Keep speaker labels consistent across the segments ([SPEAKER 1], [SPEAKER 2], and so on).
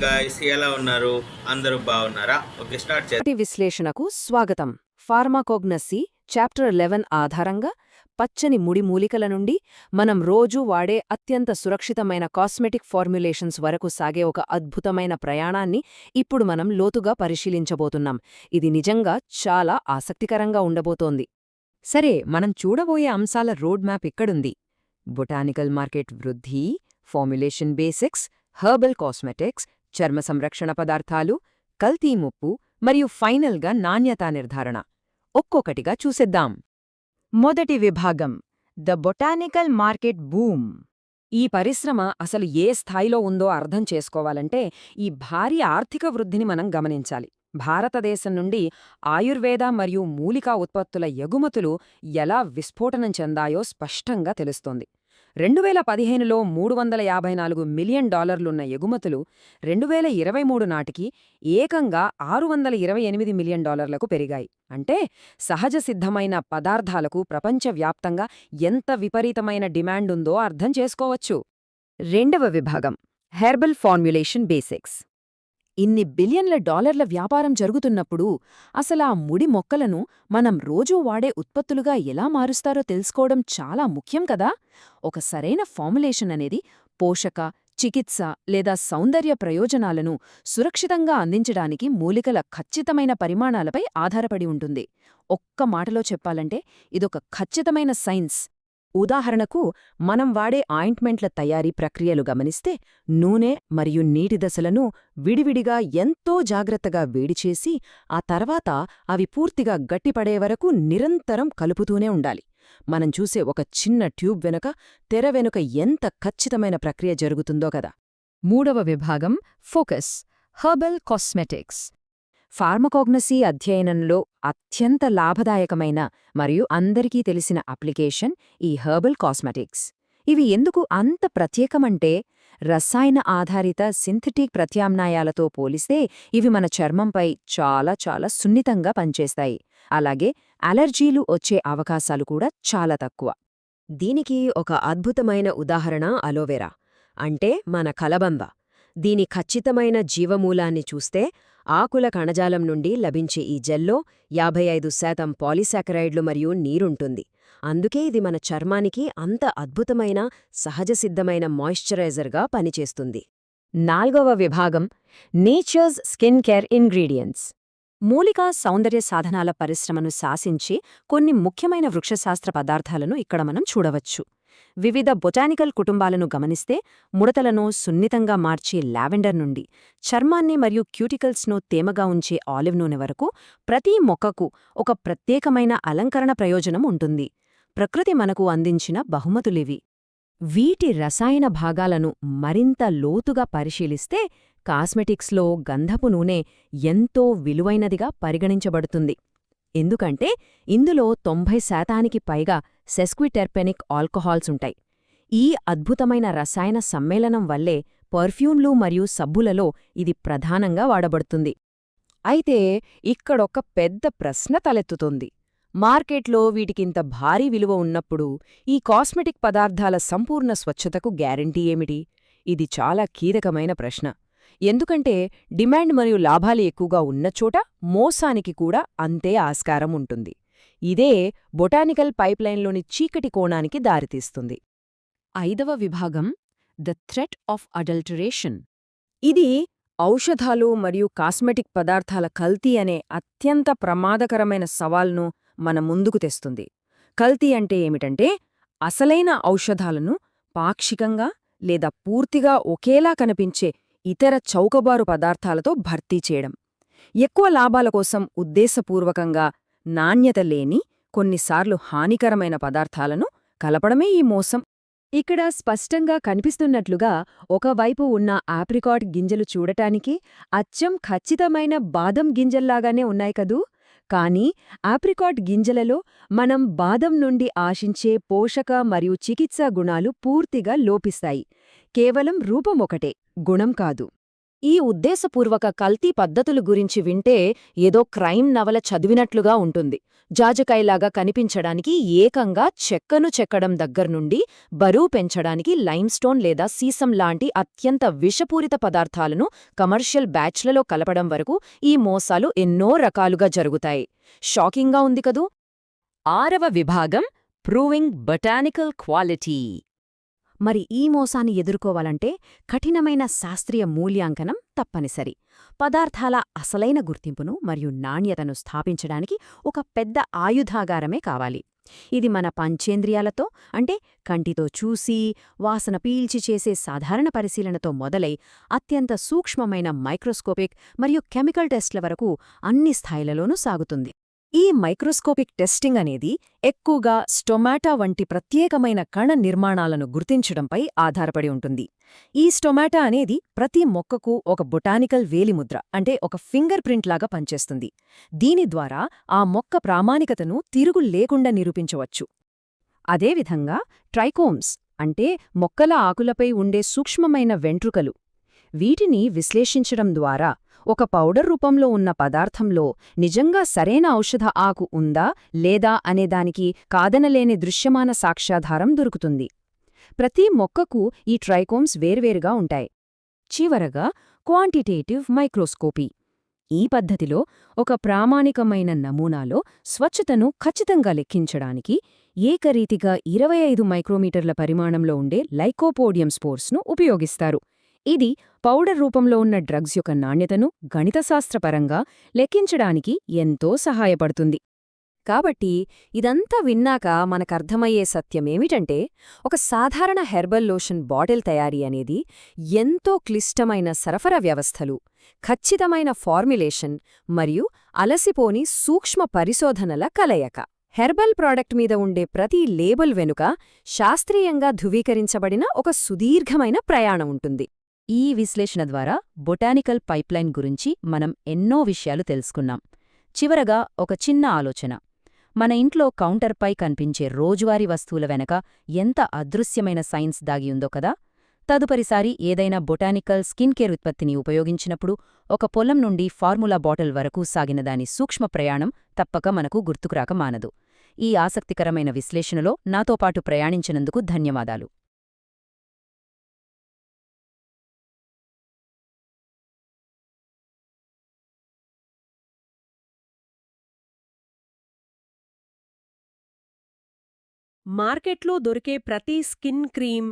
[SPEAKER 1] Guys ఎలా ఉన్నారు? అందరూ బాగున్నారా? ఓకే, స్టార్ట్ చేద్దాం.
[SPEAKER 2] నాటి విశ్లేషణకు స్వాగతం. ఫార్మాకోగ్నసీ చాప్టర్ 11 ఆధారంగా పచ్చని ముడి మూలికల నుండి మనం రోజూ వాడే అత్యంత సురక్షితమైన కాస్మెటిక్ ఫార్ములేషన్స్ వరకు సాగే ఒక అద్భుతమైన ప్రయాణాన్ని ఇప్పుడు మనం లోతుగా పరిశీలించబోతున్నాం. ఇది నిజంగా చాలా ఆసక్తికరంగా ఉండబోతోంది.
[SPEAKER 3] సరే, మనం చూడబోయే అంశాల రోడ్ మ్యాప్ ఇక్కడుంది. బొటానికల్ మార్కెట్ వృద్ధి, ఫార్ములేషన్ బేసిక్స్, హెర్బల్ కాస్మెటిక్స్, చర్మ సంరక్షణ పదార్థాలు, కల్తీ ముప్పు మరియు ఫైనల్గా నాణ్యతా నిర్ధారణ. ఒక్కొక్కటిగా చూసేద్దాం.
[SPEAKER 2] మొదటి విభాగం, ద బొటానికల్ మార్కెట్ బూమ్. ఈ పరిశ్రమ అసలు ఏ స్థాయిలో ఉందో అర్థం చేసుకోవాలంటే ఈ భారీ ఆర్థిక వృద్ధిని మనం గమనించాలి. భారతదేశం నుండి ఆయుర్వేద మరియు మూలికా ఉత్పత్తుల ఎగుమతులు ఎలా విస్ఫోటనం చెందాయో స్పష్టంగా తెలుస్తోంది. 2015లో $354 మిలియన్ ఎగుమతులు 2023 నాటికి ఏకంగా $628 మిలియన్ పెరిగాయి. అంటే సహజ సిద్ధమైన పదార్థాలకు ప్రపంచవ్యాప్తంగా ఎంత విపరీతమైన డిమాండ్ ఉందో అర్థం చేసుకోవచ్చు.
[SPEAKER 3] రెండవ విభాగం, హెర్బల్ ఫార్ములేషన్ బేసిక్స్.
[SPEAKER 2] ఇన్ని బిలియన్ల డాలర్ల వ్యాపారం జరుగుతున్నప్పుడు అసలా ముడి మొక్కలను మనం రోజూ వాడే ఉత్పత్తులుగా ఎలా మారుస్తారో తెలుసుకోవడం చాలా ముఖ్యం కదా. ఒక సరైన ఫార్ములేషన్ అనేది పోషక, చికిత్స లేదా సౌందర్య ప్రయోజనాలను సురక్షితంగా అందించడానికి మూలికల ఖచ్చితమైన పరిమాణాలపై ఆధారపడి ఉంటుంది. ఒక్క మాటలో చెప్పాలంటే ఇదొక ఖచ్చితమైన సైన్స్. ఉదాహరణకు, మనం వాడే ఆయింట్మెంట్ల తయారీ ప్రక్రియలు గమనిస్తే నూనె మరియు నీటి దశలను విడివిడిగా ఎంతో జాగ్రత్తగా వేడిచేసి ఆ తర్వాత అవి పూర్తిగా గట్టిపడే వరకు నిరంతరం కలుపుతూనే ఉండాలి. మనం చూసే ఒక చిన్న ట్యూబ్ వెనుక, తెర వెనుక ఎంత ఖచ్చితమైన ప్రక్రియ జరుగుతుందో కదా.
[SPEAKER 3] మూడవ విభాగం, ఫోకస్, హెర్బల్ కాస్మెటిక్స్.
[SPEAKER 2] ఫార్మకోగ్నసీ అధ్యయనంలో అత్యంత లాభదాయకమైన మరియు అందరికీ తెలిసిన అప్లికేషన్ ఈ హెర్బల్ కాస్మెటిక్స్. ఇవి ఎందుకు అంత ప్రత్యేకమంటే, రసాయన ఆధారిత సింథటిక్ ప్రత్యామ్నాయాలతో పోలిస్తే ఇవి మన చర్మంపై చాలా చాలా సున్నితంగా పనిచేస్తాయి. అలాగే అలర్జీలు వచ్చే అవకాశాలు కూడా చాలా తక్కువ. దీనికి ఒక అద్భుతమైన ఉదాహరణ అలోవెరా, అంటే మన కలబంద. దీని ఖచ్చితమైన జీవమూలాన్ని చూస్తే ఆకుల కణజాలం నుండి లభించే ఈ జెల్లో 55% పాలిసాకరైడ్లు మరియు నీరుంటుంది. అందుకే ఇది మన చర్మానికి అంత అద్భుతమైన సహజసిద్ధమైన మాయిశ్చరైజర్గా పనిచేస్తుంది.
[SPEAKER 3] నాల్గవ విభాగం, నేచర్స్ స్కిన్ కేర్ ఇంగ్రీడియంట్స్.
[SPEAKER 2] మూలికా సౌందర్య సాధనాల పరిశ్రమను శాసించి కొన్ని ముఖ్యమైన వృక్షశాస్త్ర పదార్థాలను ఇక్కడ మనం చూడవచ్చు. వివిధ బొటానికల్ కుటుంబాలను గమనిస్తే ముడతలను సున్నితంగా మార్చే లావెండర్ నుండి చర్మాన్ని మరియు క్యూటికల్స్ను తేమగా ఉంచే ఆలివ్ నూనె వరకు ప్రతి మొక్కకు ఒక ప్రత్యేకమైన అలంకరణ ప్రయోజనం ఉంటుంది. ప్రకృతి మనకు అందించిన బహుమతులివి. వీటి రసాయన భాగాలను మరింత లోతుగా పరిశీలిస్తే కాస్మెటిక్స్లో గంధపు నూనె ఎంతో విలువైనదిగా పరిగణించబడుతుంది. ఎందుకంటే ఇందులో 90% పైగా సెస్క్విటెర్పెనిక్ ఆల్కహాల్సుంటాయి. ఈ అద్భుతమైన రసాయన సమ్మేళనం వల్లే పర్ఫ్యూమ్లు మరియు సబ్బులలో ఇది ప్రధానంగా వాడబడుతుంది.
[SPEAKER 3] అయితే ఇక్కడొక పెద్ద ప్రశ్న తలెత్తుతుంది. మార్కెట్లో వీటికింత భారీ విలువ ఉన్నప్పుడు ఈ కాస్మెటిక్ పదార్థాల సంపూర్ణ స్వచ్ఛతకు గ్యారంటీ ఏమిటి? ఇది చాలా కీలకమైన ప్రశ్న. ఎందుకంటే డిమాండ్ మరియు లాభాలు ఎక్కువగా ఉన్నచోట మోసానికి కూడా అంతే ఆస్కారం ఉంటుంది. ఇదే బొటానికల్ పైప్లైన్లోని చీకటి కోణానికి దారితీస్తుంది.
[SPEAKER 2] ఐదవ విభాగం, ద థ్రెట్ ఆఫ్ అడల్టరేషన్.
[SPEAKER 3] ఇది ఔషధాలు మరియు కాస్మెటిక్ పదార్థాల కల్తీ అనే అత్యంత ప్రమాదకరమైన సవాల్ను మన ముందుకు తెస్తుంది. కల్తీ అంటే ఏమిటంటే, అసలైన ఔషధాలను పాక్షికంగా లేదా పూర్తిగా ఒకేలా కనిపించే ఇతర చౌకబారు పదార్థాలతో భర్తీ చేయడం. ఎక్కువ లాభాల కోసం ఉద్దేశపూర్వకంగా నాణ్యత లేని, కొన్నిసార్లు హానికరమైన పదార్థాలను కలపడమే ఈ మోసం.
[SPEAKER 2] ఇక్కడ స్పష్టంగా కనిపిస్తున్నట్లుగా ఒకవైపు ఉన్న ఆప్రికాట్ గింజలు చూడటానికి అచ్చం ఖచ్చితమైన బాదం గింజల్లాగానే ఉన్నాయి కదూ. కానీ ఆప్రికాట్ గింజలలో మనం బాదం నుండి ఆశించే పోషక మరియు చికిత్సా గుణాలు పూర్తిగా లోపిస్తాయి. కేవలం రూపమొకటే, గుణం కాదు. ఈ ఉద్దేశపూర్వక కల్తీ పద్ధతుల గురించి వింటే ఏదో క్రైమ్ నవల చదివినట్లుగా ఉంటుంది. జాజకాయలాగా కనిపించడానికి ఏకంగా చెక్కను చెక్కడం దగ్గర్నుండి బరువు పెంచడానికి లైమ్స్టోన్ లేదా సీసం లాంటి అత్యంత విషపూరిత పదార్థాలను కమర్షియల్ బ్యాచ్లలో కలపడం వరకు ఈ మోసాలు ఎన్నో రకాలుగా జరుగుతాయి. షాకింగ్గా ఉంది కదూ! 6వ విభాగం ప్రూవింగ్ బొటానికల్ క్వాలిటీ. మరి ఈ మోసాన్ని ఎదుర్కోవాలంటే కఠినమైన శాస్త్రీయ మూల్యాంకనం తప్పనిసరి. పదార్థాల అసలైన గుర్తింపును మరియు నాణ్యతను స్థాపించడానికి ఒక పెద్ద ఆయుధాగారమే కావాలి. ఇది మన పంచేంద్రియాలతో అంటే కంటితో చూసి, వాసన పీల్చి చేసే సాధారణ పరిశీలనతో మొదలై అత్యంత సూక్ష్మమైన మైక్రోస్కోపిక్ మరియు కెమికల్ టెస్ట్ల వరకు అన్ని స్థాయిలలోనూ సాగుతుంది. ఈ మైక్రోస్కోపిక్ టెస్టింగ్ అనేది ఎక్కువగా స్టొమాటా వంటి ప్రత్యేకమైన కణ నిర్మాణాలను గుర్తించడంపై ఆధారపడి ఉంటుంది. ఈ స్టొమాటా అనేది ప్రతి మొక్కకు ఒక బొటానికల్ వేలిముద్ర అంటే ఒక ఫింగర్ ప్రింట్ లాగా పనిచేస్తుంది. దీని ద్వారా ఆ మొక్క ప్రామాణికతను తిరుగు లేకుండా నిరూపించవచ్చు. అదేవిధంగా ట్రైకోమ్స్ అంటే మొక్కల ఆకులపై ఉండే సూక్ష్మమైన వెంట్రుకలు, వీటిని విశ్లేషించడం ద్వారా ఒక పౌడర్ రూపంలో ఉన్న పదార్థంలో నిజంగా సరైన ఔషధ ఆకు ఉందా లేదా అనేదానికి కాదనలేని దృశ్యమాన సాక్ష్యాధారం దొరుకుతుంది. ప్రతి మొక్కకు ఈ ట్రైకోమ్స్ వేర్వేరుగా ఉంటాయి. చివరగా క్వాంటిటేటివ్ మైక్రోస్కోపీ. ఈ పద్ధతిలో ఒక ప్రామాణికమైన నమూనాలో స్వచ్ఛతను ఖచ్చితంగా లెక్కించడానికి ఏకరీతిగా 25 మైక్రోమీటర్ల పరిమాణంలో ఉండే లైకోపోడియం స్పోర్స్ను ఉపయోగిస్తారు. ఇది పౌడర్ రూపంలో ఉన్న డ్రగ్స్ యొక్క నాణ్యతను గణితశాస్త్రపరంగా లెక్కించడానికి ఎంతో సహాయపడుతుంది. కాబట్టి ఇదంతా విన్నాక మనకర్థమయ్యే సత్యమేమిటంటే, ఒక సాధారణ హెర్బల్ లోషన్ బాటిల్ తయారీ అనేది ఎంతో క్లిష్టమైన సరఫరా వ్యవస్థలు, ఖచ్చితమైన ఫార్ములేషన్ మరియు అలసిపోని సూక్ష్మ పరిశోధనల కలయిక. హెర్బల్ ప్రాడక్ట్ మీద ఉండే ప్రతి లేబుల్ వెనుక శాస్త్రీయంగా ధృవీకరించబడిన ఒక సుదీర్ఘమైన ప్రయాణం ఉంటుంది. ఈ విశ్లేషణ ద్వారా బొటానికల్ పైప్లైన్ గురించి మనం ఎన్నో విషయాలు తెలుసుకున్నాం. చివరగా ఒక చిన్న ఆలోచన. మన ఇంట్లో కౌంటర్పై కనిపించే రోజువారీ వస్తువుల వెనక ఎంత అదృశ్యమైన సైన్స్ దాగియుందో కదా! తదుపరిసారి ఏదైనా బొటానికల్ స్కిన్ కేర్ ఉత్పత్తిని ఉపయోగించినప్పుడు ఒక పొలం నుండి ఫార్ములా బాటిల్ వరకు సాగిన దాని సూక్ష్మ ప్రయాణం తప్పక మనకు గుర్తుకురాక మానదు. ఈ ఆసక్తికరమైన విశ్లేషణలో నాతో పాటు ప్రయాణించినందుకు ధన్యవాదాలు.
[SPEAKER 4] మార్కెట్లో దొరికే ప్రతి స్కిన్ క్రీమ్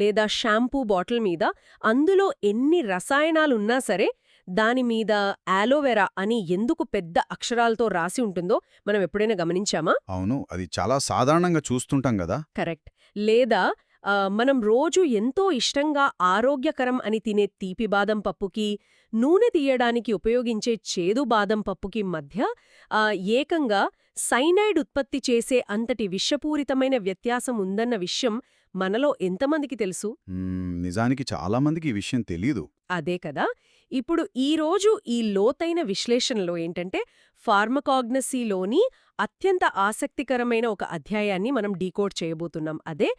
[SPEAKER 4] లేదా షాంపూ బాటిల్ మీద అందులో ఎన్ని రసాయనాలున్నా సరే దానిమీద ఆలోవెరా అని ఎందుకు పెద్ద అక్షరాలతో రాసి ఉంటుందో మనం ఎప్పుడైనా గమనించామా?
[SPEAKER 5] అవును, అది చాలా సాధారణంగా చూస్తుంటాం గదా.
[SPEAKER 4] కరెక్ట్. లేదా మనం రోజు ఎంతో ఇష్టంగా ఆరోగ్యకరం అని తినే తీపి బాదం పప్పుకి, నూనె తీయడానికి ఉపయోగించే చేదు బాదం పప్పుకి మధ్య ఏకంగా సైనైడ్ ఉత్పత్తి చేసే అంతటి విషపూరితమైన వ్యత్యాసం ఉందన్న విషయం మనలో ఎంతమందికి తెలుసు?
[SPEAKER 5] నిజానికి చాలామందికి ఈ విషయం తెలీదు.
[SPEAKER 4] అదే కదా! ఇప్పుడు ఈరోజు ఈ లోతైన విశ్లేషణలో ఏంటంటే, ఫార్మకాగ్నసీలోని అత్యంత ఆసక్తికరమైన ఒక అధ్యాయాన్ని మనం డీకోడ్ చేయబోతున్నాం. అదే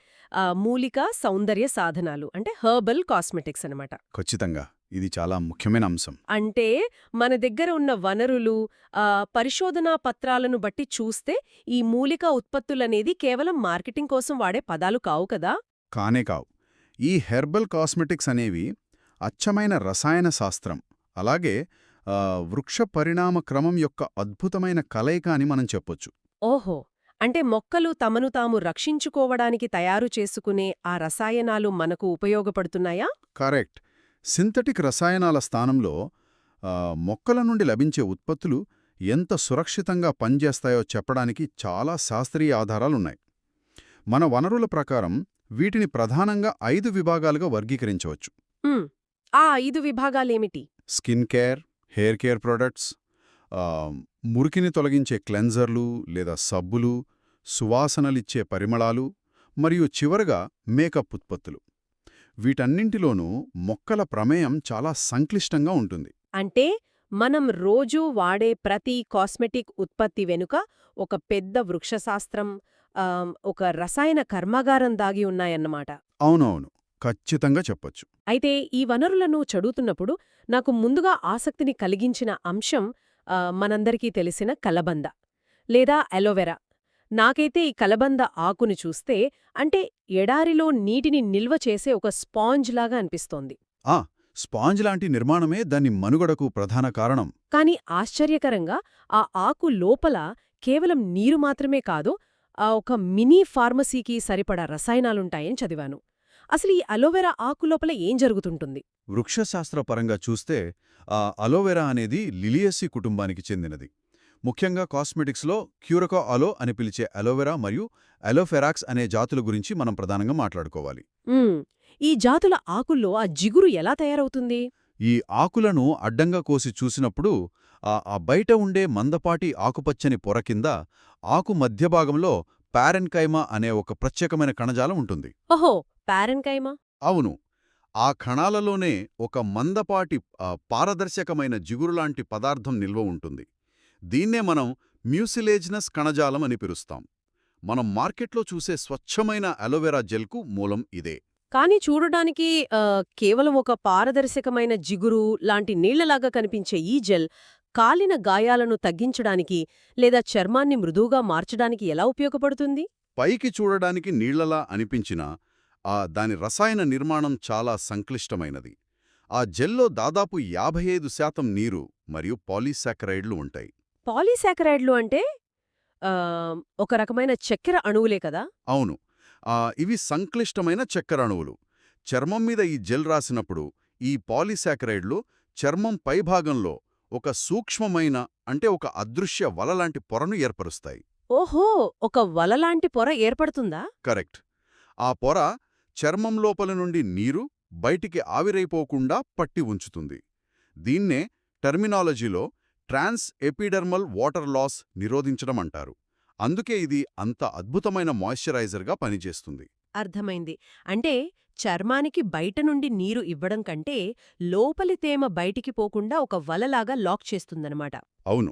[SPEAKER 4] మూలికా సౌందర్య సాధనాలు అంటే హెర్బల్ కాస్మెటిక్స్ అనమాట.
[SPEAKER 5] ఖచ్చితంగా ఇది చాలా ముఖ్యమైన అంశం.
[SPEAKER 4] అంటే మన దగ్గర ఉన్న వనరులు, పరిశోధనా పత్రాలను బట్టి చూస్తే ఈ మూలికా ఉత్పత్తులనేది కేవలం మార్కెటింగ్ కోసం వాడే పదాలు కావు కదా?
[SPEAKER 5] కానే కావు. ఈ హెర్బల్ కాస్మెటిక్స్ అనేవి అచ్చమైన రసాయన శాస్త్రం, అలాగే వృక్ష పరిణామ క్రమం యొక్క అద్భుతమైన కలయిక అని మనం చెప్పొచ్చు.
[SPEAKER 4] ఓహో, అంటే మొక్కలు తమను తాము రక్షించుకోవడానికి తయారు చేసుకునే ఆ రసాయనాలు మనకు ఉపయోగపడుతున్నాయా?
[SPEAKER 5] కరెక్ట్. సింథటిక్ రసాయనాల స్థానంలో మొక్కల నుండి లభించే ఉత్పత్తులు ఎంత సురక్షితంగా పనిచేస్తాయో చెప్పడానికి చాలా శాస్త్రీయ ఆధారాలున్నాయి. మన వనరుల ప్రకారం వీటిని ప్రధానంగా 5 విభాగాలుగా వర్గీకరించవచ్చు.
[SPEAKER 4] ఆ 5 విభాగాలేమిటి?
[SPEAKER 5] Skin care, hair care products, మురికిని తొలగించే క్లెన్జర్లు లేదా సబ్బులు, సువాసనలిచ్చే పరిమళాలు, మరియు చివరగా మేకప్ ఉత్పత్తులు. వీటన్నింటిలోనూ మొక్కల ప్రమేయం చాలా సంక్లిష్టంగా ఉంటుంది.
[SPEAKER 4] అంటే మనం రోజూ వాడే ప్రతి కాస్మెటిక్ ఉత్పత్తి వెనుక ఒక పెద్ద వృక్షశాస్త్రం, ఒక రసాయన కర్మాగారం దాగి ఉన్నాయన్నమాట.
[SPEAKER 5] అవునవును. ఖచ్చితంగా చెప్పొచ్చు.
[SPEAKER 4] అయితే ఈ వనరులను చదువుతున్నప్పుడు నాకు ముందుగా ఆసక్తిని కలిగించిన అంశం మనందరికీ తెలిసిన కలబంద లేదా అలోవెరా. నాకైతే ఈ కలబంద ఆకుని చూస్తే అంటే ఎడారిలో నీటిని నిల్వ చేసే ఒక స్పాంజ్ లాగా అనిపిస్తోంది.
[SPEAKER 5] ఆ స్పాంజ్ లాంటి నిర్మాణమే దాని మనుగడకు ప్రధాన కారణం.
[SPEAKER 4] కాని ఆశ్చర్యకరంగా ఆ ఆకు లోపల కేవలం నీరు మాత్రమే కాదు, ఒక మినీ ఫార్మసీకి సరిపడా రసాయనాలుంటాయని చదివాను. అసలు ఈ అలోవెరా ఆకు లోపల ఏం జరుగుతుంటుంది?
[SPEAKER 5] వృక్షశాస్త్రపరంగా చూస్తే అలోవెరా అనేది లిలియసీ కుటుంబానికి చెందినది. ముఖ్యంగా కాస్మెటిక్స్లో క్యూరకా అలో అని పిలిచే అలోవెరా మరియు అలోఫెరాక్స్ అనే జాతుల గురించి మనం ప్రధానంగా మాట్లాడుకోవాలి.
[SPEAKER 4] ఈ జాతుల ఆకుల్లో ఆ జిగురు ఎలా తయారవుతుంది?
[SPEAKER 5] ఈ ఆకులను అడ్డంగా కోసి చూసినప్పుడు ఆ బయట ఉండే మందపాటి ఆకుపచ్చని పొర కింద ఆకు మధ్యభాగంలో పారెన్కైమా అనే ఒక ప్రత్యేకమైన కణజాలం ఉంటుంది.
[SPEAKER 4] ఓహో, పారెన్కైమా.
[SPEAKER 5] అవును, ఆ కణాలలోనే ఒక మందపాటి పారదర్శకమైన జిగురులాంటి పదార్థం నిల్వ ఉంటుంది. దీన్నే మనం మ్యూసిలేజినస్ కణజాలం అని పిలుస్తాం. మనం మార్కెట్లో చూసే స్వచ్ఛమైన అలోవెరా జెల్కు మూలం ఇదే.
[SPEAKER 4] కానీ చూడడానికి కేవలం ఒక పారదర్శకమైన జిగురు లాంటి నీళ్లలాగా కనిపించే ఈ జెల్ కాలిన గాయాలను తగ్గించడానికి లేదా చర్మాన్ని మృదువుగా మార్చడానికి ఎలా ఉపయోగపడుతుంది?
[SPEAKER 5] పైకి చూడడానికి నీళ్లలా అనిపించినా దాని రసాయన నిర్మాణం చాలా సంక్లిష్టమైనది. ఆ జెల్లో దాదాపు 55% నీరు మరియు పాలీసాకరైడ్లు ఉంటాయి.
[SPEAKER 4] పాలీసాకరైడ్లు అంటే ఒక రకమైన చక్కెర అణువులే కదా?
[SPEAKER 5] అవును, ఇవి సంక్లిష్టమైన చక్కెర అణువులు. చర్మం మీద ఈ జెల్ రాసినప్పుడు ఈ పాలీసాకరైడ్లు చర్మం పైభాగంలో ఒక సూక్ష్మమైన అంటే ఒక అదృశ్య వలలాంటి పొరను ఏర్పరుస్తాయి.
[SPEAKER 4] ఓహో, ఒక వలలాంటి పొర ఏర్పడుతుందా?
[SPEAKER 5] కరెక్ట్. ఆ పొర చర్మం లోపల నుండి నీరు బయటికి ఆవిరైపోకుండా పట్టి ఉంచుతుంది. దీన్నే టర్మినాలజీలో ట్రాన్స్ ఎపిడర్మల్ వాటర్ లాస్ నిరోధించడం అంటారు. అందుకే ఇది అంత అద్భుతమైన మాయిశ్చరైజర్గా పనిచేస్తుంది.
[SPEAKER 4] అర్థమైంది. అంటే చర్మానికి బయట నుండి నీరు ఇవ్వడం కంటే లోపలి తేమ బయటికి పోకుండా ఒక వలలాగా లాక్ చేస్తుందన్నమాట.
[SPEAKER 5] అవును,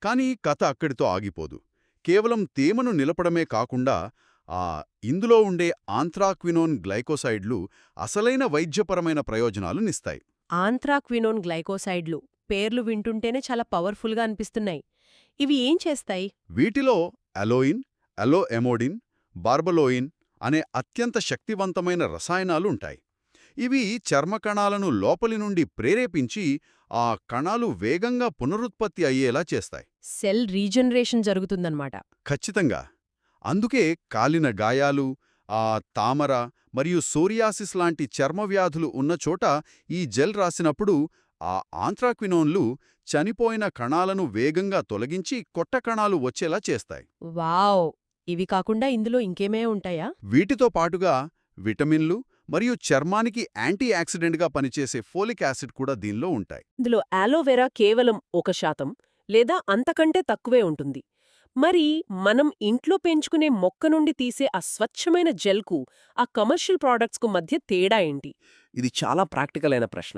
[SPEAKER 5] కానీ కథ అక్కడితో ఆగిపోదు. కేవలం తేమను నిలపడమే కాకుండా ఇందులో ఉండే ఆంథ్రాక్వినోన్ గ్లైకోసైడ్లు అసలైన వైద్యపరమైన ప్రయోజనాలునిస్తాయి.
[SPEAKER 4] ఆంథ్రాక్వినోన్ గ్లైకోసైడ్లు పేర్లు వింటుంటేనే చాలా పవర్ఫుల్గా అనిపిస్తున్నాయి. ఇవి ఏం చేస్తాయి?
[SPEAKER 5] వీటిలో అలోయిన్, అలోఎమోడిన్, బార్బలోయిన్ అనే అత్యంత శక్తివంతమైన రసాయనాలు ఉంటాయి. ఇవి చర్మకణాలను లోపలి నుండి ప్రేరేపించి ఆ కణాలు వేగంగా పునరుత్పత్తి అయ్యేలా చేస్తాయి.
[SPEAKER 4] సెల్ రీజనరేషన్ జరుగుతుందన్నమాట.
[SPEAKER 5] ఖచ్చితంగా. అందుకే కాలిన గాయాలు, తామర మరియు సోరియాసిస్ లాంటి చర్మవ్యాధులు ఉన్నచోట ఈ జెల్ రాసినప్పుడు ఆ ఆంథ్రాక్వినోన్లు చనిపోయిన కణాలను వేగంగా తొలగించి కొత్త కణాలు వచ్చేలా చేస్తాయి.
[SPEAKER 4] వావ్! ఇవి కాకుండా ఇందులో ఇంకేమే ఉంటాయా?
[SPEAKER 5] వీటితో పాటుగా విటమిన్లు మరియు చర్మానికి యాంటీ ఆక్సిడెంట్గా పనిచేసే ఫోలిక్ యాసిడ్ కూడా దీనిలో ఉంటాయి.
[SPEAKER 4] ఇందులో అలోవెరా కేవలం 1% లేదా అంతకంటే తక్కువే ఉంటుంది. మరి మనం ఇంట్లో పెంచుకునే మొక్క నుండి తీసే ఆ స్వచ్ఛమైన జెల్కు, ఆ కమర్షియల్ ప్రాడక్ట్స్కు మధ్య తేడా ఏంటి?
[SPEAKER 6] ఇది చాలా ప్రాక్టికల్ అయిన ప్రశ్న.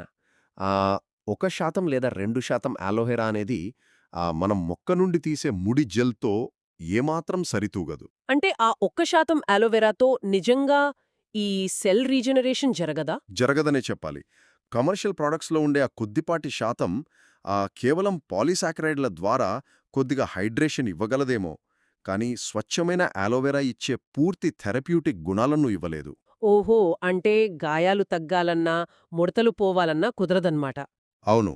[SPEAKER 6] 1% లేదా 2% అలోవెరా అనేది మనం మొక్క నుండి తీసే ముడి జెల్తో ఏమాత్రం సరితూగదు.
[SPEAKER 4] అంటే ఆ 1% అలోవెరాతో నిజంగా ఈ సెల్ రీజనరేషన్ జరగదా?
[SPEAKER 6] జరగదనే చెప్పాలి. కమర్షియల్ ప్రాడక్ట్స్లో ఉండే ఆ కొద్దిపాటి శాతం కేవలం పాలీసాకరైడ్ల ద్వారా కొద్దిగా హైడ్రేషన్ ఇవ్వగలదేమో, కానీ స్వచ్ఛమైన అలోవెరా ఇచ్చే పూర్తి థెరప్యూటిక్ గుణాలను ఇవ్వలేదు.
[SPEAKER 4] ఓహో, అంటే గాయాలు తగ్గాలన్నా, ముడతలు పోవాలన్నా కుదరదన్నమాట.
[SPEAKER 6] అవును,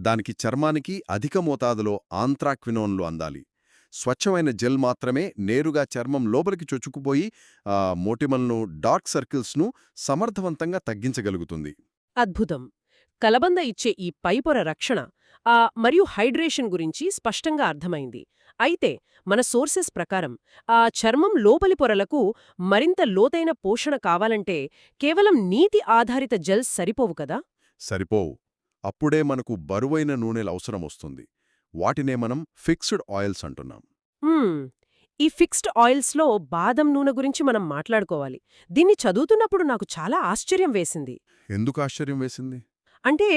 [SPEAKER 6] దానికి చర్మానికి అధిక మోతాదులో ఆంథ్రాక్వినోన్లు అందాలి. స్వచ్ఛమైన జెల్ మాత్రమే నేరుగా చర్మం లోపలికి చొచ్చుకుపోయి మోటిమల్ను, డార్క్ సర్కిల్స్ను సమర్థవంతంగా తగ్గించగలుగుతుంది.
[SPEAKER 4] అద్భుతం. కలబంద ఇచ్చే ఈ పైపొర రక్షణ మరియు హైడ్రేషన్ గురించి స్పష్టంగా అర్థమైంది. అయితే మన సోర్సెస్ ప్రకారం చర్మం లోపలి పొరలకు మరింత లోతైన పోషణ కావాలంటే కేవలం నీటి ఆధారిత జెల్స్ సరిపోవు కదా?
[SPEAKER 6] సరిపోవు. అప్పుడే మనకు బరువైన నూనెలు అవసరమొస్తుంది. వాటినే మనం ఫిక్స్డ్ ఆయిల్స్ అంటున్నాం.
[SPEAKER 4] ఈ ఫిక్స్డ్ ఆయిల్స్లో బాదం నూనె గురించి మనం మాట్లాడుకోవాలి. దీన్ని చదువుతున్నప్పుడు నాకు చాలా ఆశ్చర్యం వేసింది.
[SPEAKER 6] ఎందుకు ఆశ్చర్యం వేసింది?
[SPEAKER 4] అంటే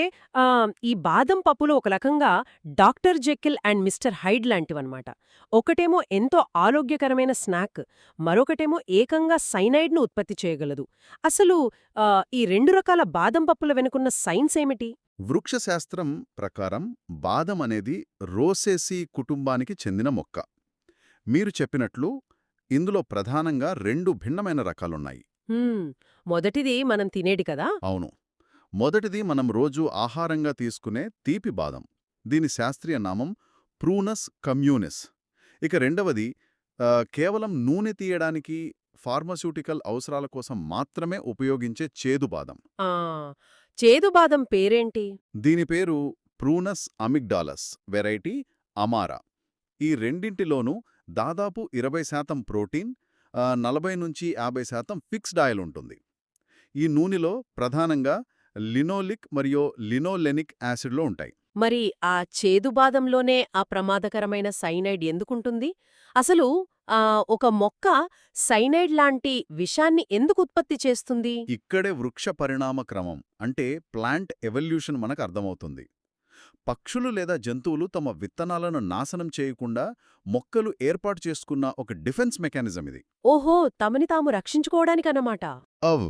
[SPEAKER 4] ఈ బాదం పప్పులో ఒక రకంగా డాక్టర్ జెకిల్ అండ్ మిస్టర్ హైడ్ లాంటివన్నమాట. ఒకటేమో ఎంతో ఆరోగ్యకరమైన స్నాక్, మరొకటేమో ఏకంగా సైనైడ్ను ఉత్పత్తి చేయగలదు. అసలు ఈ 2 రకాల బాదం పప్పుల వెనుకున్న సైన్స్ ఏమిటి?
[SPEAKER 5] వృక్షశాస్త్రం ప్రకారం బాదం అనేది రోసేసీ కుటుంబానికి చెందిన మొక్క. మీరు చెప్పినట్లు ఇందులో ప్రధానంగా 2 భిన్నమైన రకాలున్నాయి.
[SPEAKER 4] హ్మ్. మొదటిది మనం తినేది కదా?
[SPEAKER 5] అవును. మొదటిది మనం రోజూ ఆహారంగా తీసుకునే తీపి బాదం. దీని శాస్త్రీయ నామం ప్రూనస్ కమ్యూనిస్. ఇక రెండవది కేవలం నూనె తీయడానికి, ఫార్మాస్యూటికల్ అవసరాల కోసం మాత్రమే ఉపయోగించే చేదు బాదం.
[SPEAKER 4] ఆ! చేదు బాదం పేరేంటి?
[SPEAKER 5] దీని పేరు ప్రూనస్ అమిగ్డాలస్ వెరైటీ అమారా. ఈ రెండింటిలోనూ దాదాపు 20% ప్రోటీన్, 40-50% ఫిక్స్డ్ ఆయిల్ ఉంటుంది. ఈ నూనెలో ప్రధానంగా లినోలిక్ మరియు లినోలెనిక్ యాసిడ్లో ఉంటాయి.
[SPEAKER 4] మరి ఆ చేదు బాదంలోనే ఆ ప్రమాదకరమైన సైనైడ్ ఎందుకుంటుంది? అసలు ఒక మొక్క సైనైడ్ లాంటి విషాన్ని ఎందుకు ఉత్పత్తి చేస్తుంది?
[SPEAKER 5] ఇక్కడే వృక్ష పరిణామ క్రమం అంటే ప్లాంట్ ఎవల్యూషన్ మనకు అర్థమవుతుంది. పక్షులు లేదా జంతువులు తమ విత్తనాలను నాశనం చేయకుండా మొక్కలు ఏర్పాటు చేసుకున్న ఒక డిఫెన్స్ మెకానిజం ఇది.
[SPEAKER 4] ఓహో, తమని తాము రక్షించుకోవడానికన్నమాట.
[SPEAKER 5] అవ్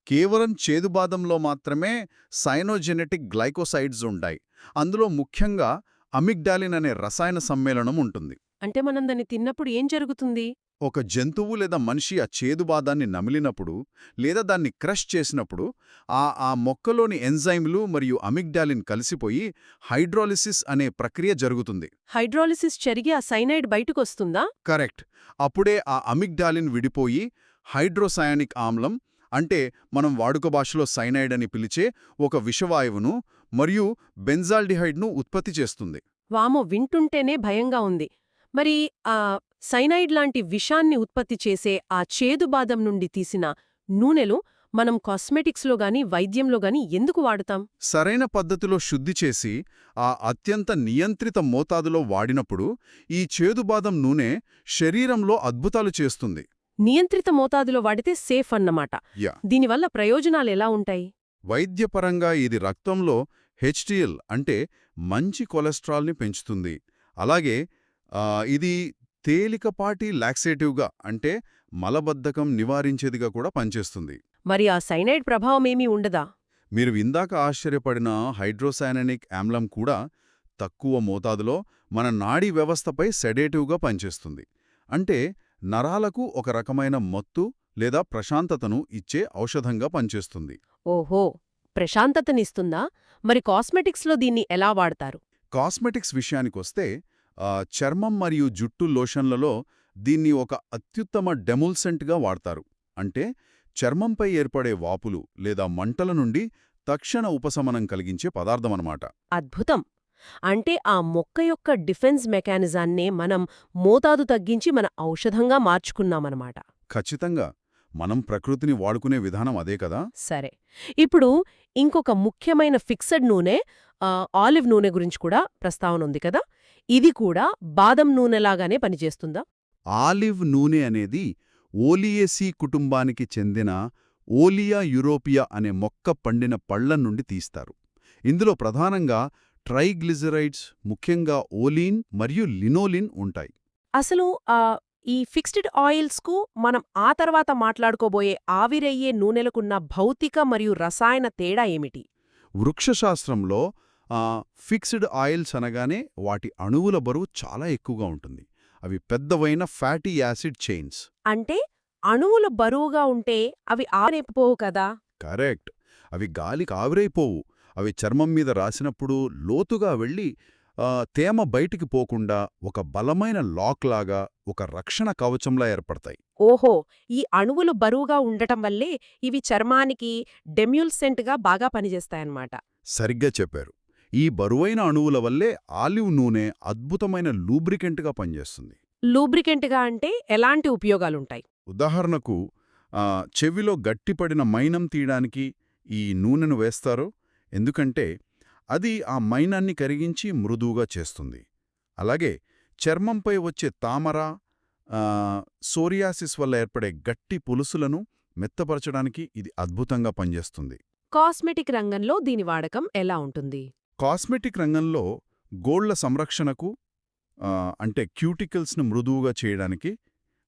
[SPEAKER 5] కేవలం చేదుబాదంలో మాత్రమే సైనోజెనెటిక్ గ్లైకోసైడ్స్ ఉంటాయి. అందులో ముఖ్యంగా అమిగ్డాలిన్ అనే రసాయన సమ్మేళనం ఉంటుంది.
[SPEAKER 4] అంటే మనం దాన్ని తిన్నప్పుడు ఏం జరుగుతుంది?
[SPEAKER 5] ఒక జంతువు లేదా మనిషి ఆ చేదుబాదాన్ని నమిలినప్పుడు లేదా దాన్ని క్రష్ చేసినప్పుడు ఆ మొక్కలోని ఎంజైమ్లు మరియు అమిగ్డాలిన్ కలిసిపోయి హైడ్రాలిసిస్ అనే ప్రక్రియ జరుగుతుంది.
[SPEAKER 4] హైడ్రాలిసిస్ జరిగి ఆ సైనైడ్ బయటకొస్తుందా?
[SPEAKER 5] కరెక్ట్. అప్పుడే ఆ అమిగ్డాలిన్ విడిపోయి హైడ్రోసయానిక్ ఆమ్లం, అంటే మనం వాడుక భాషలో సైనైడ్ అని పిలిచే ఒక విషవాయువును మరియు బెంజాల్డిహైడ్ను ఉత్పత్తి చేస్తుంది.
[SPEAKER 4] వామో, వింటుంటేనే భయంగా ఉంది. మరి ఆ సైనైడ్ లాంటి విషాన్ని ఉత్పత్తి చేసే ఆ చేదు బాదం నుండి తీసిన నూనెలు మనం కాస్మెటిక్స్లో గాని వైద్యంలో గాని ఎందుకు వాడుతాం?
[SPEAKER 5] సరైన పద్ధతిలో శుద్ధి చేసి ఆ అత్యంత నియంత్రిత మోతాదులో వాడినప్పుడు ఈ చేదుబాదం నూనె శరీరంలో అద్భుతాలు చేస్తుంది.
[SPEAKER 4] నియంత్రిత మోతాదులో వాడితే సేఫ్ అన్నమాట.
[SPEAKER 5] యా.
[SPEAKER 4] దీనివల్ల ప్రయోజనాలెలా ఉంటాయి?
[SPEAKER 5] వైద్యపరంగా ఇది రక్తంలో హెచ్డిఎల్ అంటే మంచి కొలెస్ట్రాల్ని పెంచుతుంది. అలాగే ఇది తేలికపాటి లాక్సేటివ్గా అంటే మలబద్ధకం నివారించేదిగా కూడా పనిచేస్తుంది.
[SPEAKER 4] మరి ఆ సైనైడ్ ప్రభావమేమీ ఉండదా?
[SPEAKER 5] మీరు ఇందాక ఆశ్చర్యపడిన హైడ్రోసైననిక్ ఆమ్లం కూడా తక్కువ మోతాదులో మన నాడీ వ్యవస్థపై సెడేటివ్గా పనిచేస్తుంది. అంటే నరాలకు ఒక రకమైన మత్తు లేదా ప్రశాంతతను ఇచ్చే ఔషధంగా పనిచేస్తుంది.
[SPEAKER 4] ఓహో, ప్రశాంతతనిస్తుందా? మరి కాస్మెటిక్స్లో దీన్ని ఎలా వాడతారు?
[SPEAKER 5] కాస్మెటిక్స్ విషయానికొస్తే చర్మం మరియు జుట్టు లోషన్లలో దీన్ని ఒక అత్యుత్తమ డెముల్సెంట్గా వాడతారు. అంటే చర్మంపై ఏర్పడే వాపులు లేదా మంటల నుండి తక్షణ ఉపశమనం కలిగించే పదార్థమన్నమాట.
[SPEAKER 4] అద్భుతం. అంటే ఆ మొక్క యొక్క డిఫెన్స్ మెకానిజాన్నే మనం మోతాదు తగ్గించి మన ఔషధంగా మార్చుకున్నామన్నమాట.
[SPEAKER 5] ఖచ్చితంగా. మనం ప్రకృతిని వాడుకునే విధానం అదే కదా.
[SPEAKER 4] సరే, ఇప్పుడు ఇంకొక ముఖ్యమైన ఫిక్సెడ్ నూనె ఆలివ్ నూనె గురించి కూడా ప్రస్తావన ఉంది కదా. ఇది కూడా బాదం నూనెలాగానే పనిచేస్తుందా?
[SPEAKER 5] ఆలివ్ నూనె అనేది ఓలియేసీ కుటుంబానికి చెందిన ఓలియా యూరోపియా అనే మొక్క పండిన పళ్ల నుండి తీస్తారు. ఇందులో ప్రధానంగా ట్రైగ్లిజరైడ్స్, ముఖ్యంగా ఓలీన్ మరియు లినోలిన్ ఉంటాయి.
[SPEAKER 4] అసలు ఈ ఫిక్స్డ్ ఆయిల్స్కు మనం ఆ తర్వాత మాట్లాడుకోబోయే ఆవిరయ్యే నూనెలకున్న భౌతిక మరియు రసాయన తేడా ఏమిటి?
[SPEAKER 5] వృక్షశాస్త్రంలో ఫిక్స్డ్ ఆయిల్స్ అనగానే వాటి అణువుల బరువు చాలా ఎక్కువగా ఉంటుంది. అవి పెద్దవైన ఫ్యాటీ యాసిడ్ చైన్స్.
[SPEAKER 4] అంటే అణువులు బరువుగా ఉంటే అవి ఆవిరైపోవు కదా?
[SPEAKER 5] కరెక్ట్. అవి గాలికి ఆవిరైపోవు. అవి చర్మం మీద రాసినప్పుడు లోతుగా వెళ్ళి తేమ బయటికి పోకుండా ఒక బలమైన లాక్లాగా, ఒక రక్షణ కవచంలా ఏర్పడతాయి.
[SPEAKER 4] ఓహో, ఈ అణువులు బరువుగా ఉండటం వల్లే ఇవి చర్మానికి డెమ్యూల్సెంట్గా బాగా పనిచేస్తాయన్నమాట.
[SPEAKER 5] సరిగ్గా చెప్పారు. ఈ బరువైన అణువుల వల్లే ఆలివ్ నూనె అద్భుతమైన లూబ్రికెంట్గా పనిచేస్తుంది.
[SPEAKER 4] లూబ్రికెంట్గా అంటే ఎలాంటి ఉపయోగాలుంటాయి?
[SPEAKER 5] ఉదాహరణకు చెవిలో గట్టిపడిన మైనం తీయడానికి ఈ నూనెను వేస్తారు. ఎందుకంటే అది ఆ మైనాన్ని కరిగించి మృదువుగా చేస్తుంది. అలాగే చర్మంపై వచ్చే తామర, సోరియాసిస్ వల్ల ఏర్పడే గట్టి పులుసులను మెత్తపరచడానికి ఇది అద్భుతంగా పనిచేస్తుంది.
[SPEAKER 4] కాస్మెటిక్ రంగంలో దీని వాడకం ఎలా ఉంటుంది?
[SPEAKER 5] కాస్మెటిక్ రంగంలో గోళ్ల సంరక్షణకు అంటే క్యూటికల్స్ను మృదువుగా చేయడానికి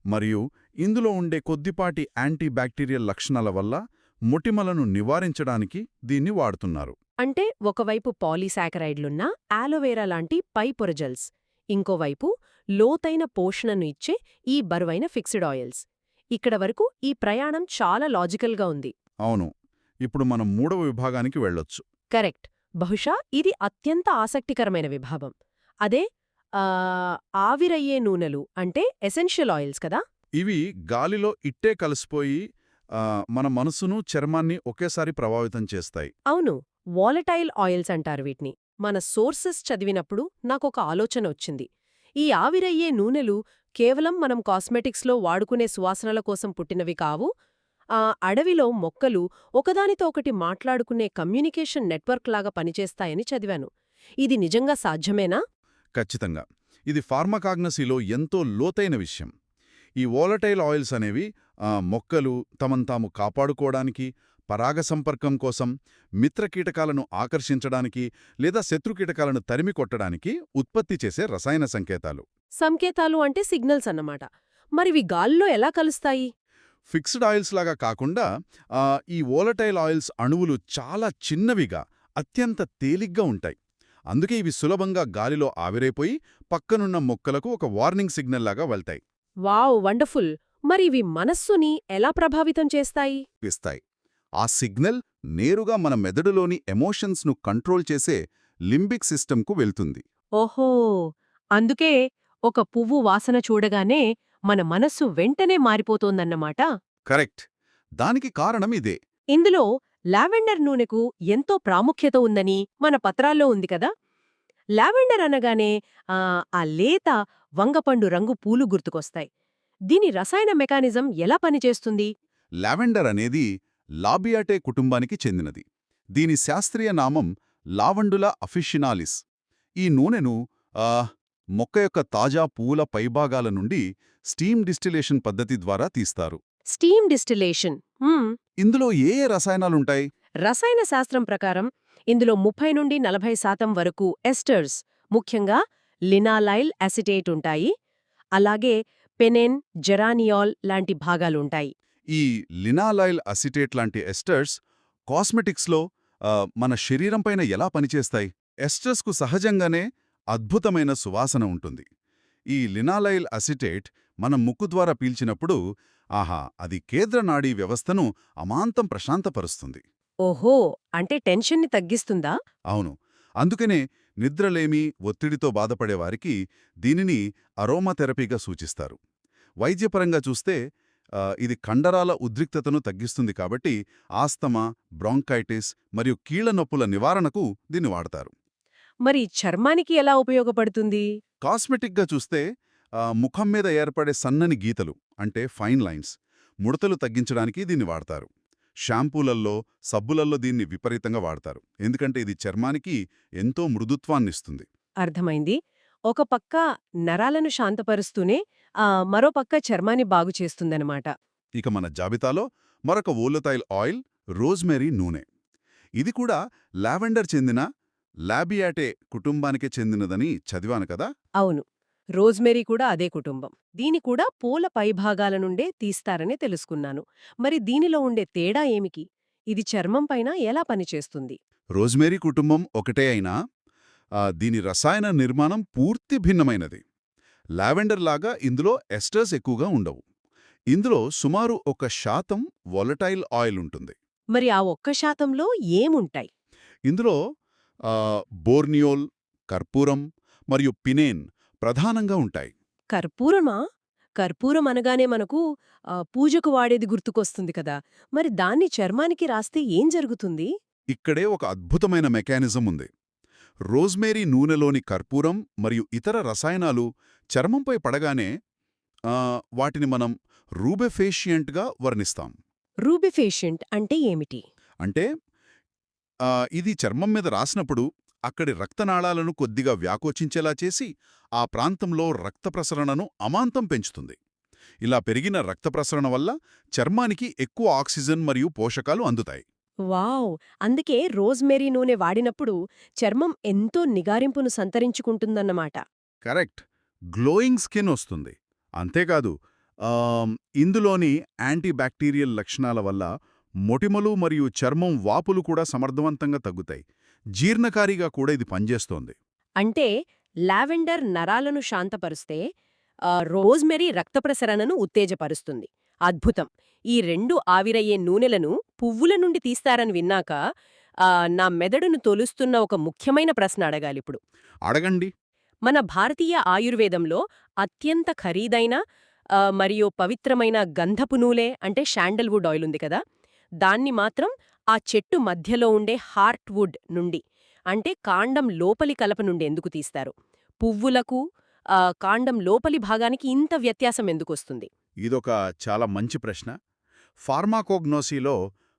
[SPEAKER 5] మరియు ఇందులో ఉండే కొద్దిపాటి యాంటీబ్యాక్టీరియల్ లక్షణాల వల్ల మొటిమలను నివారించడానికి దీన్ని వాడుతున్నారు.
[SPEAKER 4] అంటే ఒకవైపు పాలీసాకరైడ్లున్న ఆలోవేరా లాంటి పై పొరజల్స్, ఇంకోవైపు లోతైన పోషణను ఇచ్చే ఈ బరువైన ఫిక్స్డ్ ఆయిల్స్. ఇక్కడ వరకు ఈ ప్రయాణం చాలా లాజికల్గా ఉంది.
[SPEAKER 5] అవును, ఇప్పుడు మనం మూడవ విభాగానికి వెళ్ళొచ్చు.
[SPEAKER 4] కరెక్ట్. బహుశా ఇది అత్యంత ఆసక్తికరమైన విభాగం. అదే ఆవిరయ్యే నూనెలు అంటే ఎసెన్షియల్ ఆయిల్స్ కదా.
[SPEAKER 5] ఇవి గాలిలో ఇట్టే కలిసిపోయి మన మనసును, చర్మాన్ని ఒకేసారి ప్రభావితం చేస్తాయి.
[SPEAKER 4] అవును, వాలటైల్ ఆయిల్స్ అంటారు వీటిని. మన సోర్సెస్ చదివినప్పుడు నాకొక ఆలోచన వచ్చింది. ఈ ఆవిరయ్యే నూనెలు కేవలం మనం కాస్మెటిక్స్లో వాడుకునే సువాసనల కోసం పుట్టినవి కావు. అడవిలో మొక్కలు ఒకదానితో ఒకటి మాట్లాడుకునే కమ్యూనికేషన్ నెట్వర్క్ లాగా పనిచేస్తాయని చదివాను. ఇది నిజంగా సాధ్యమేనా?
[SPEAKER 5] ఖచ్చితంగా. ఇది ఫార్మకాగ్నసీలో ఎంతో లోతైన విషయం. ఈ వోలటైల్ ఆయిల్స్ అనేవి మొక్కలు తమను తాము కాపాడుకోవడానికి, పరాగ సంపర్కం కోసం, మిత్రకీటకాలను ఆకర్షించడానికి లేదా శత్రుకీటకాలను తరిమి కొట్టడానికి ఉత్పత్తి చేసే రసాయన సంకేతాలు.
[SPEAKER 4] సంకేతాలు అంటే సిగ్నల్స్ అన్నమాట. మరివి గాల్లో ఎలా కలుస్తాయి?
[SPEAKER 5] ఫిక్స్డ్ ఆయిల్స్ లాగా కాకుండా ఈ వోలటైల్ ఆయిల్స్ అణువులు చాలా చిన్నవిగా, అత్యంత తేలిగ్గా ఉంటాయి. అందుకే ఇవి సులభంగా గాలిలో ఆవిరైపోయి పక్కనున్న మొక్కలకు ఒక వార్నింగ్ సిగ్నల్ లాగా వెళ్తాయి.
[SPEAKER 4] Wow, wonderful. మరివి మనస్సుని ఎలా ప్రభావితం చేస్తాయి?
[SPEAKER 5] ఇస్తాయి. ఆ సిగ్నల్ నేరుగా మన మెదడులోని ఎమోషన్స్ను కంట్రోల్ చేసే లింబిక్ సిస్టమ్కు వెళ్తుంది.
[SPEAKER 4] ఓహో, అందుకే ఒక పువ్వు వాసన చూడగానే మన మనస్సు వెంటనే మారిపోతోందన్నమాట.
[SPEAKER 5] కరెక్ట్. దానికి కారణం ఇదే.
[SPEAKER 4] ఇందులో లావెండర్ నూనెకు ఎంతో ప్రాముఖ్యత ఉందని మన పత్రాల్లో ఉంది కదా. లావెండర్ అనగానే ఆ లేత వంగపండు రంగు పూలు గుర్తుకొస్తాయి. దీని రసాయన మెకానిజం ఎలా పనిచేస్తుంది?
[SPEAKER 5] లావెండర్ అనేది లాబియాటే కుటుంబానికి చెందినది. దీని శాస్త్రీయ నామం లావండులా అఫిషినాలిస్. ఈ నూనెను మొక్క యొక్క తాజా పువ్వుల పైభాగాల నుండి స్టీమ్ డిస్టిలేషన్ పద్ధతి ద్వారా తీస్తారు.
[SPEAKER 4] Steam distillation.
[SPEAKER 5] ఇందులో ఏ రసాయనాలుంటాయి?
[SPEAKER 4] రసాయన శాస్త్రం ప్రకారం ఇందులో 30 నుండి 40% వరకు ఎస్టర్స్, ముఖ్యంగా లినాలైల్ అసిటేట్ ఉంటాయి. అలాగే పెనెన్, జెరానియాల్ లాంటి భాగాలుంటాయి.
[SPEAKER 5] ఈ లినాలైల్ అసిటేట్ లాంటి ఎస్టర్స్ కాస్మెటిక్స్లో మన శరీరంపైన ఎలా పనిచేస్తాయి? ఎస్టర్స్కు సహజంగానే అద్భుతమైన సువాసన ఉంటుంది. ఈ లినాలైల్ అసిటేట్ మన ముక్కు ద్వారా పీల్చినప్పుడు అది కేంద్రనాడీ వ్యవస్థను అమాంతం ప్రశాంతపరుస్తుంది.
[SPEAKER 4] ఓహో, అంటే టెన్షన్ని తగ్గిస్తుందా?
[SPEAKER 5] అవును. అందుకనే నిద్రలేమి, ఒత్తిడితో బాధపడేవారికి దీనిని అరోమాథెరపీగా సూచిస్తారు. వైద్యపరంగా చూస్తే ఇది కండరాల ఉద్రిక్తతను తగ్గిస్తుంది కాబట్టి ఆస్తమా, బ్రాంకైటిస్ మరియు కీళ్ల నొప్పుల నివారణకు దీన్ని వాడతారు.
[SPEAKER 4] మరి చర్మానికి ఎలా ఉపయోగపడుతుంది?
[SPEAKER 5] కాస్మెటిక్గా చూస్తే ముఖం మీద ఏర్పడే సన్నని గీతలు అంటే ఫైన్ లైన్స్, ముడతలు తగ్గించడానికి దీన్ని వాడతారు. షాంపూలల్లో, సబ్బులల్లో దీన్ని విపరీతంగా వాడతారు. ఎందుకంటే ఇది చర్మానికి ఎంతో మృదుత్వాన్నిస్తుంది.
[SPEAKER 4] అర్థమైంది. ఒక పక్క నరాలను శాంతపరుస్తూనే మరో పక్క చర్మాన్ని బాగుచేస్తుందన్నమాట.
[SPEAKER 5] ఇక మన జాబితాలో మరొక వోలటైల్ ఆయిల్ రోజ్మెరీ నూనె. ఇది కూడా లావెండర్ చెందిన లాబియాటే కుటుంబానికే చెందినదని చదివాను కదా.
[SPEAKER 4] అవును, రోజ్మెరీ కూడా అదే కుటుంబం. దీని కూడా పూల పైభాగాల నుండే తీస్తారని తెలుసుకున్నాను. మరి దీనిలో ఉండే తేడా ఏమికి? ఇది చర్మం పైన ఎలా పనిచేస్తుంది?
[SPEAKER 5] రోజ్మెరీ కుటుంబం ఒకటే అయినా దీని రసాయన నిర్మాణం పూర్తి భిన్నమైనది. లావెండర్ లాగా ఇందులో ఎస్టర్స్ ఎక్కువగా ఉండవు. ఇందులో సుమారు 1% వోలటైల్ ఆయిల్ ఉంటుంది.
[SPEAKER 4] మరి ఆ 1%లో ఏముంటాయి?
[SPEAKER 5] ఇందులో బోర్నియోల్, కర్పూరం మరియు పినేన్ ప్రధానంగా ఉంటాయి.
[SPEAKER 4] కర్పూరమా? కర్పూరం అనగానే మనకు పూజకు వాడేది గుర్తుకొస్తుంది కదా. మరి దాన్ని చర్మానికి రాస్తే ఏం జరుగుతుంది?
[SPEAKER 5] ఇక్కడే ఒక అద్భుతమైన మెకానిజం ఉంది. రోజ్మేరీ నూనెలోని కర్పూరం మరియు ఇతర రసాయనాలు చర్మంపై పడగానే వాటిని మనం రూబెఫేషియంట్గా వర్ణిస్తాం.
[SPEAKER 4] రూబిఫేషియంట్ అంటే ఏమిటి?
[SPEAKER 5] అంటే ఇది చర్మం మీద రాసినప్పుడు అక్కడి రక్తనాళాలను కొద్దిగా వ్యాకోచించేలా చేసి ఆ ప్రాంతంలో రక్త ప్రసరణను అమాంతం పెంచుతుంది. ఇలా పెరిగిన రక్త ప్రసరణ వల్ల చర్మానికి ఎక్కువ ఆక్సిజన్ మరియు పోషకాలు అందుతాయి.
[SPEAKER 4] వావ్! అందుకే రోజ్మెరీ నూనె వాడినప్పుడు చర్మం ఎంతో నిగారింపును సంతరించుకుంటుందన్నమాట.
[SPEAKER 5] కరెక్ట్. గ్లోయింగ్ స్కిన్ వస్తుంది. అంతేకాదు ఇందులోని యాంటీబ్యాక్టీరియల్ లక్షణాల వల్ల మొటిమలు మరియు చర్మం వాపులు కూడా సమర్థవంతంగా తగ్గుతాయి. జీర్ణకారిగా కూడా ఇది పనిచేస్తోంది.
[SPEAKER 4] అంటే లావెండర్ నరాలను శాంతపరుస్తే రోజ్మెరీ రక్త ప్రసరణను ఉత్తేజపరుస్తుంది. అద్భుతం! ఈ 2 ఆవిరయ్యే నూనెలను పువ్వుల నుండి తీస్తారని విన్నాక నా మెదడును తొలుస్తున్న ఒక ముఖ్యమైన ప్రశ్న అడగాలిప్పుడు.
[SPEAKER 5] అడగండి.
[SPEAKER 4] మన భారతీయ ఆయుర్వేదంలో అత్యంత ఖరీదైన మరియు పవిత్రమైన గంధపు నూనె అంటే శాండల్వుడ్ ఆయిల్ ఉంది కదా, దాన్ని మాత్రం ఆ చెట్టు మధ్యలో ఉండే హార్ట్వుడ్ నుండి అంటే కాండం లోపలి కలప నుండి ఎందుకు తీస్తారు? పువ్వులకు కాండం లోపలి భాగానికి ఇంత వ్యత్యాసం ఎందుకొస్తుంది?
[SPEAKER 5] ఇదొక చాలా మంచి ప్రశ్న. ఫార్మాకోగ్నోసీలో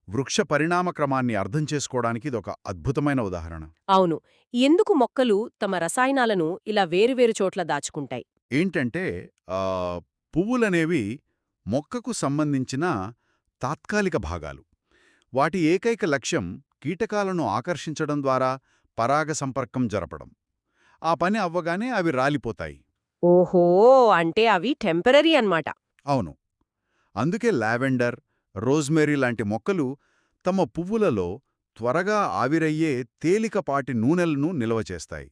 [SPEAKER 5] వృక్ష పరిణామ క్రమాన్ని అర్థం చేసుకోవడానికి ఇదొక అద్భుతమైన ఉదాహరణ.
[SPEAKER 4] అవును, ఎందుకు మొక్కలు తమ రసాయనాలను ఇలా వేరువేరు చోట్ల దాచుకుంటాయి?
[SPEAKER 5] ఏంటంటే పువ్వులనేవి మొక్కకు సంబంధించిన తాత్కాలిక భాగాలు. వాటి ఏకైక లక్ష్యం కీటకాలను ఆకర్షించడం ద్వారా పరాగ సంపర్కం జరపడం. ఆ పని అవ్వగానే అవి రాలిపోతాయి.
[SPEAKER 4] ఓహో, అంటే అవి టెంపరరీ అన్నమాట.
[SPEAKER 5] అవును. అందుకే లావెండర్, రోజ్మెరీ లాంటి మొక్కలు తమ పువ్వులలో త్వరగా ఆవిరయ్యే తేలికపాటి నూనెలను నిల్వ చేస్తాయి.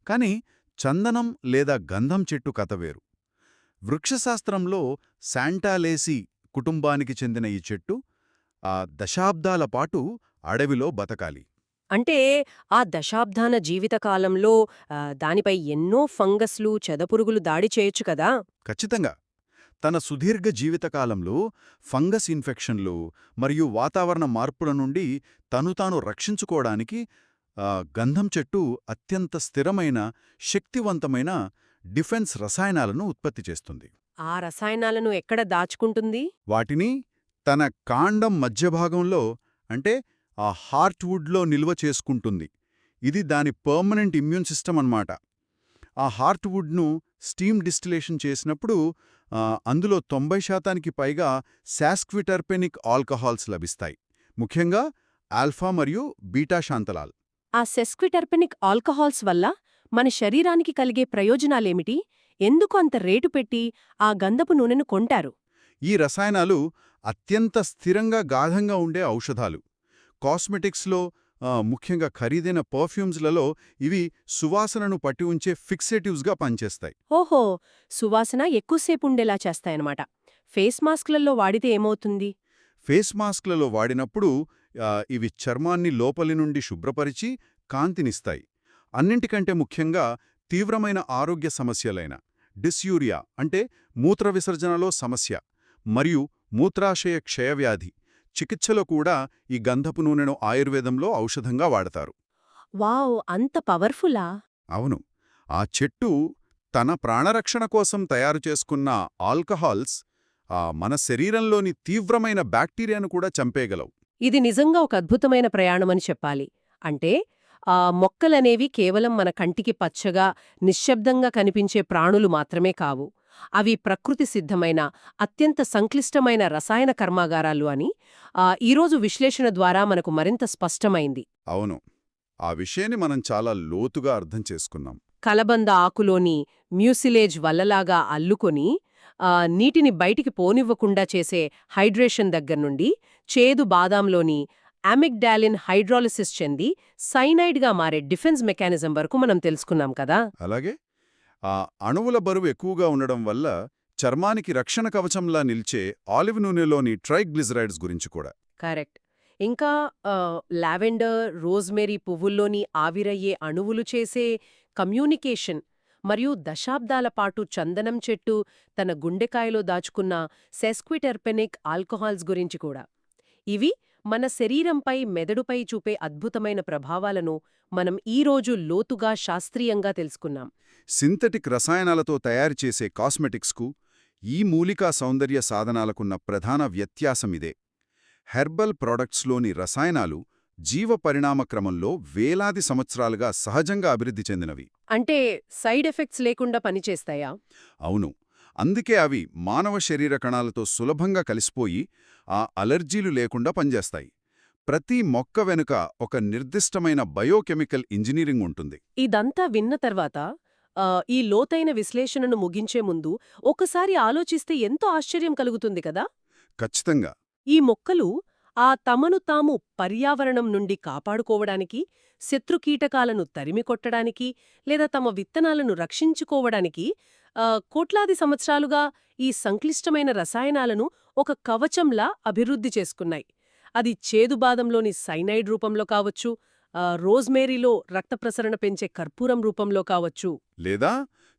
[SPEAKER 5] కాని చందనం లేదా గంధం చెట్టు కథ వేరు. వృక్షశాస్త్రంలో శాంటాలేసీ కుటుంబానికి చెందిన ఈ చెట్టు దశాబ్దాల పాటు అడవిలో బతకాలి.
[SPEAKER 4] అంటే ఆ దశాబ్దాన జీవితకాలంలో దానిపై ఎన్నో ఫంగస్లు, చెదపురుగులు దాడి చేయొచ్చు కదా?
[SPEAKER 5] ఖచ్చితంగా. తన సుదీర్ఘ జీవితకాలంలో ఫంగస్ ఇన్ఫెక్షన్లు మరియు వాతావరణ మార్పుల నుండి తాను రక్షించుకోవడానికి గంధం చెట్టు అత్యంత స్థిరమైన, శక్తివంతమైన డిఫెన్స్ రసాయనాలను ఉత్పత్తి చేస్తుంది.
[SPEAKER 4] ఆ రసాయనాలను ఎక్కడ దాచుకుంటుంది?
[SPEAKER 5] వాటిని తన కాండం మధ్యభాగంలో అంటే ఆ హార్ట్వుడ్లో నిల్వ చేసుకుంటుంది. ఇది దాని పర్మనెంట్ ఇమ్యూన్ సిస్టమ్ అన్నమాట. ఆ హార్ట్వుడ్ను స్టీమ్ డిస్టిలేషన్ చేసినప్పుడు అందులో 90% పైగా సాస్క్విటర్పెనిక్ ఆల్కహాల్స్ లభిస్తాయి. ముఖ్యంగా ఆల్ఫా మరియు బీటా శాంతలాల్.
[SPEAKER 4] ఆ సెస్క్విటర్పెనిక్ ఆల్కహాల్స్ వల్ల మన శరీరానికి కలిగే ప్రయోజనాలేమిటి? ఎందుకు అంత రేటు పెట్టి ఆ గంధపు నూనెను కొంటారు?
[SPEAKER 5] ఈ రసాయనాలు అత్యంత స్థిరంగా గాఢంగా ఉండే ఔషధాలు. కాస్మెటిక్స్లో ముఖ్యంగా ఖరీదైన పర్ఫ్యూమ్స్లలో ఇవి సువాసనను పట్టి ఉంచే ఫిక్సేటివ్స్గా పనిచేస్తాయి.
[SPEAKER 4] ఓహో, సువాసన ఎక్కువసేపుండేలా చేస్తాయన్నమాట. ఫేస్ మాస్క్లలో వాడితే ఏమవుతుంది?
[SPEAKER 5] ఫేస్ మాస్క్లలో వాడినప్పుడు ఇవి చర్మాన్ని లోపలి నుండి శుభ్రపరిచి కాంతినిస్తాయి. అన్నింటికంటే ముఖ్యంగా తీవ్రమైన ఆరోగ్య సమస్యలైన డిస్యూరియా అంటే మూత్ర విసర్జనలో సమస్య మరియు మూత్రాశయ క్షయవ్యాధి చికిత్సలో కూడా ఈ గంధపు నూనెను ఆయుర్వేదంలో ఔషధంగా వాడతారు.
[SPEAKER 4] వావ్, అంత పవర్ఫుల్లా?
[SPEAKER 5] అవును. ఆ చెట్టు తన ప్రాణరక్షణ కోసం తయారు చేసుకున్న ఆల్కహాల్స్ మన శరీరంలోని తీవ్రమైన బ్యాక్టీరియాను కూడా చంపేయగలవు.
[SPEAKER 4] ఇది నిజంగా ఒక అద్భుతమైన ప్రయాణమని చెప్పాలి. అంటే మొక్కలనేవి కేవలం మన కంటికి పచ్చగా, నిశ్శబ్దంగా కనిపించే ప్రాణులు మాత్రమే కావు. అవి ప్రకృతి సిద్ధమైన, అత్యంత సంక్లిష్టమైన రసాయన కర్మాగారాలు అని ఈరోజు విశ్లేషణ ద్వారా మనకు మరింత స్పష్టమైంది.
[SPEAKER 5] అవును. ఆ విషయాన్ని మనం చాలా లోతుగా అర్థం చేసుకున్నాం.
[SPEAKER 4] కలబంద ఆకులోని మ్యూసిలేజ్ వల్లలాగా అల్లుకొని నీటిని బయటికి పోనివ్వకుండా చేసే హైడ్రేషన్ దగ్గర్నుండి చేదు బాదాంలోని అమిగ్డాలిన్ హైడ్రాలిసిస్ చెంది సైనైడ్గా మారే డిఫెన్స్ మెకానిజం వరకు మనం తెలుసుకున్నాం కదా.
[SPEAKER 5] అలాగే అణువుల బరువు ఎక్కువగా ఉండడం వల్ల చర్మానికి రక్షణ కవచంలా నిల్చే ఆలివ్ నూనెలోని ట్రైగ్లిజరైడ్స్ గురించి కూడా.
[SPEAKER 4] కరెక్ట్. ఇంకా లావెండర్, రోజ్మెరీ పువ్వుల్లోని ఆవిరయ్యే అణువులు చేసే కమ్యూనికేషన్ మరియు దశాబ్దాల పాటు చందనం చెట్టు తన గుండెకాయలో దాచుకున్న సెస్క్విటెర్పెనిక్ ఆల్కహాల్స్ గురించి కూడా. ఇవి మన శరీరంపై, మెదడుపై చూపే అద్భుతమైన ప్రభావాలను మనం ఈరోజు లోతుగా శాస్త్రీయంగా తెలుసుకున్నాం.
[SPEAKER 5] సింథటిక్ రసాయనాలతో తయారుచేసే కాస్మెటిక్స్కు ఈ మూలికా సౌందర్య సాధనాలకున్న ప్రధాన వ్యత్యాసమిదే. హెర్బల్ ప్రొడక్ట్స్లోని రసాయనాలు జీవ పరిణామ క్రమంలో వేలాది సంవత్సరాలుగా సహజంగా అభివృద్ధి చెందినవి.
[SPEAKER 4] అంటే సైడ్ ఎఫెక్ట్స్ లేకుండా పనిచేస్తాయా?
[SPEAKER 5] అవును. అందుకే అవి మానవ శరీర కణాలతో సులభంగా కలిసిపోయి ఆ అలర్జీలు లేకుండా పనిచేస్తాయి. ప్రతి మొక్క వెనుక ఒక నిర్దిష్టమైన బయోకెమికల్ ఇంజనీరింగ్ ఉంటుంది.
[SPEAKER 4] ఇదంతా విన్న తర్వాత ఈ లోతైన విశ్లేషణను ముగించే ముందు ఒకసారి ఆలోచిస్తే ఎంతో ఆశ్చర్యం కలుగుతుంది కదా.
[SPEAKER 5] ఖచ్చితంగా.
[SPEAKER 4] ఈ మొక్కలు తమను తాము పర్యావరణం నుండి కాపాడుకోవడానికి, శత్రుకీటకాలను తరిమికొట్టడానికి లేదా తమ విత్తనాలను రక్షించుకోవడానికి కోట్లాది సంవత్సరాలుగా ఈ సంక్లిష్టమైన రసాయనాలను ఒక కవచంలా అభివృద్ధి చేసుకున్నాయి. అది చేదుబాదంలోని సైనైడ్ రూపంలో కావచ్చు, రోజ్మేరీలో రక్త ప్రసరణ పెంచే కర్పూరం రూపంలో కావచ్చు,
[SPEAKER 5] లేదా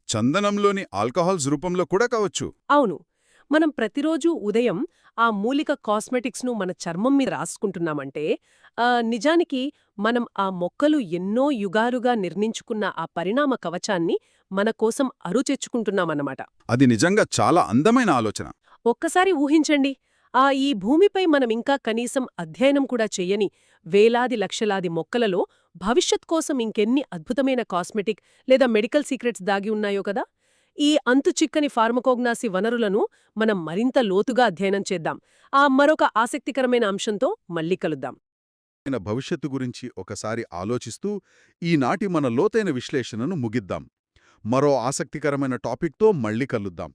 [SPEAKER 5] చందనంలోని ఆల్కహాల్స్ రూపంలో కూడా కావచ్చు.
[SPEAKER 4] అవును, మనం ప్రతిరోజూ ఉదయం ఆ మూలిక కాస్మెటిక్స్ను మన చర్మం మీద రాసుకుంటున్నామంటే నిజానికి మనం ఆ మొక్కలు ఎన్నో యుగాలుగా నిర్మించుకున్న ఆ పరిణామ కవచాన్ని మన కోసం అరుచెచ్చుకుంటున్నామన్నమాట.
[SPEAKER 5] అది నిజంగా చాలా అందమైన ఆలోచన.
[SPEAKER 4] ఒక్కసారి ఊహించండి, ఈ భూమిపై మనమింకా కనీసం అధ్యయనం కూడా చెయ్యని వేలాది లక్షలాది మొక్కలలో భవిష్యత్ కోసం ఇంకెన్ని అద్భుతమైన కాస్మెటిక్ లేదా మెడికల్ సీక్రెట్స్ దాగి ఉన్నాయో కదా. ఈ అంతుచిక్కని ఫార్మకోగ్నాసి వనరులను మనం మరింత లోతుగా అధ్యయనం చేద్దాం. మరొక ఆసక్తికరమైన అంశంతో మళ్ళీ కలుద్దాం.
[SPEAKER 5] భవిష్యత్తు గురించి ఒకసారి ఆలోచిస్తూ ఈనాటి మన లోతైన విశ్లేషణను ముగిద్దాం. మరో ఆసక్తికరమైన టాపిక్తో మళ్ళీ కలుద్దాం.